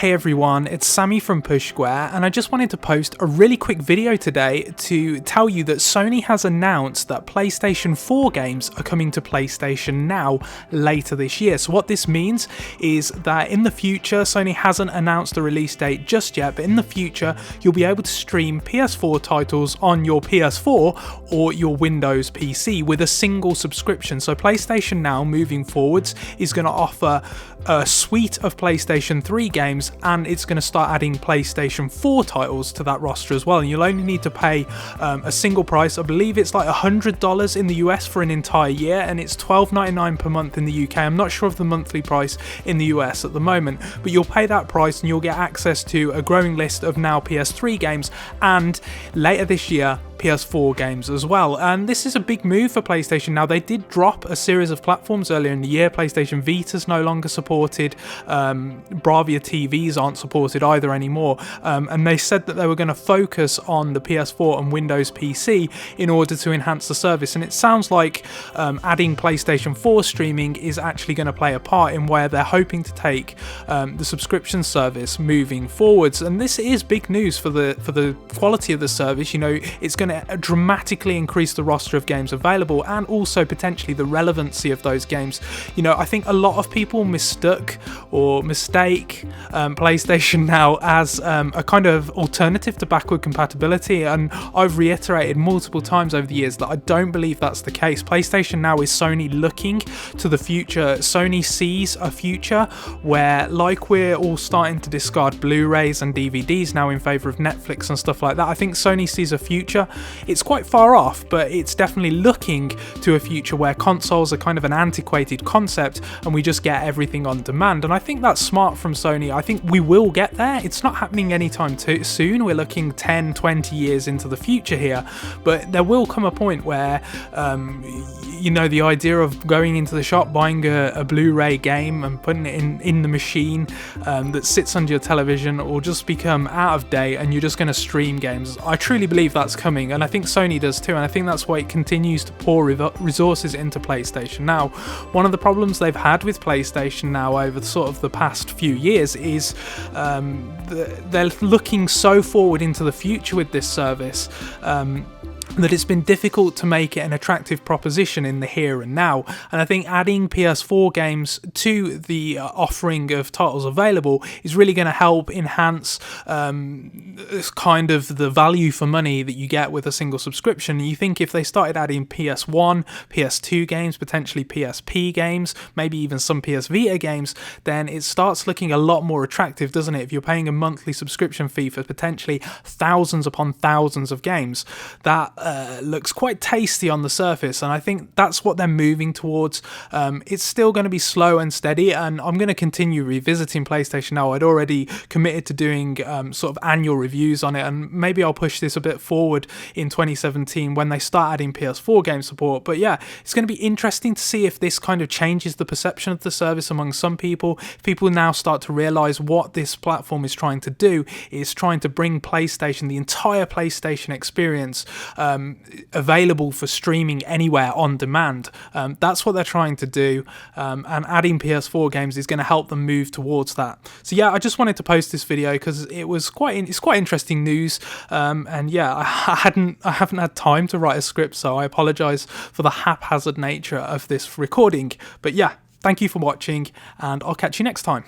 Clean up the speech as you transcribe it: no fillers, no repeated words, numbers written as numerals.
Hey everyone, it's Sammy from Push Square, and I just wanted to post a really quick video today to tell you that Sony has announced that PlayStation 4 games are coming to PlayStation Now later this year. So what this means is that in the future, Sony hasn't announced the release date just yet, but in the future you'll be able to stream PS4 titles on your PS4 or your Windows PC with a single subscription. So PlayStation Now moving forwards is going to offer a suite of PlayStation 3 games, and it's going to start adding PlayStation 4 titles to that roster as well. And you'll only need to pay a single price. I believe it's like $100 in the US for an entire year, and it's $12.99 per month in the UK. I'm not sure of the monthly price in the US at the moment, but you'll pay that price and you'll get access to a growing list of now PS3 games, and later this year PS4 games as well. And this is a big move for PlayStation Now. They did drop a series of platforms earlier in the year. PlayStation Vita's no longer supported, Bravia TVs aren't supported either anymore, and they said that they were going to focus on the PS4 and Windows PC in order to enhance the service, and it sounds like adding PlayStation 4 streaming is actually going to play a part in where they're hoping to take the subscription service moving forwards. And this is big news for the quality of the service. You know, it's going to dramatically increase the roster of games available and also potentially the relevancy of those games. You know, I think a lot of people mistake PlayStation Now as a kind of alternative to backward compatibility, and I've reiterated multiple times over the years that I don't believe that's the case. PlayStation Now is Sony looking to the future. Sony sees a future where, like we're all starting to discard Blu-rays and DVDs now in favour of Netflix and stuff like that, I think Sony sees a future. It's quite far off, but it's definitely looking to a future where consoles are kind of an antiquated concept and we just get everything on demand. And I think that's smart from Sony. I think we will get there. It's not happening anytime too soon. We're looking 10, 20 years into the future here, but there will come a point where you know, the idea of going into the shop, buying a Blu-ray game and putting it in the machine that sits under your television will just become out of date, and you're just going to stream games. I truly believe that's coming, and I think Sony does too, and I think that's why it continues to pour resources into PlayStation Now. One of the problems they've had with PlayStation Now over sort of the past few years is they're looking so forward into the future with this service that it's been difficult to make it an attractive proposition in the here and now. And I think adding PS4 games to the offering of titles available is really going to help enhance kind of the value for money that you get with a single subscription. You think if they started adding PS1, PS2 games, potentially PSP games, maybe even some PS Vita games, then it starts looking a lot more attractive, doesn't it? If you're paying a monthly subscription fee for potentially thousands upon thousands of games, that looks quite tasty on the surface, and I think that's what they're moving towards. It's still going to be slow and steady, and I'm going to continue revisiting PlayStation Now. I'd already committed to doing sort of annual reviews on it, and maybe I'll push this a bit forward in 2017 when they start adding PS4 game support. But yeah, it's going to be interesting to see if this kind of changes the perception of the service among some people. If people now start to realise what this platform is trying to do, is trying to bring PlayStation, the entire PlayStation experience, available for streaming anywhere on demand. That's what they're trying to do, and adding PS4 games is going to help them move towards that. So yeah, I just wanted to post this video because it's quite interesting news, and yeah, I haven't had time to write a script, so I apologise for the haphazard nature of this recording. But yeah, thank you for watching, and I'll catch you next time.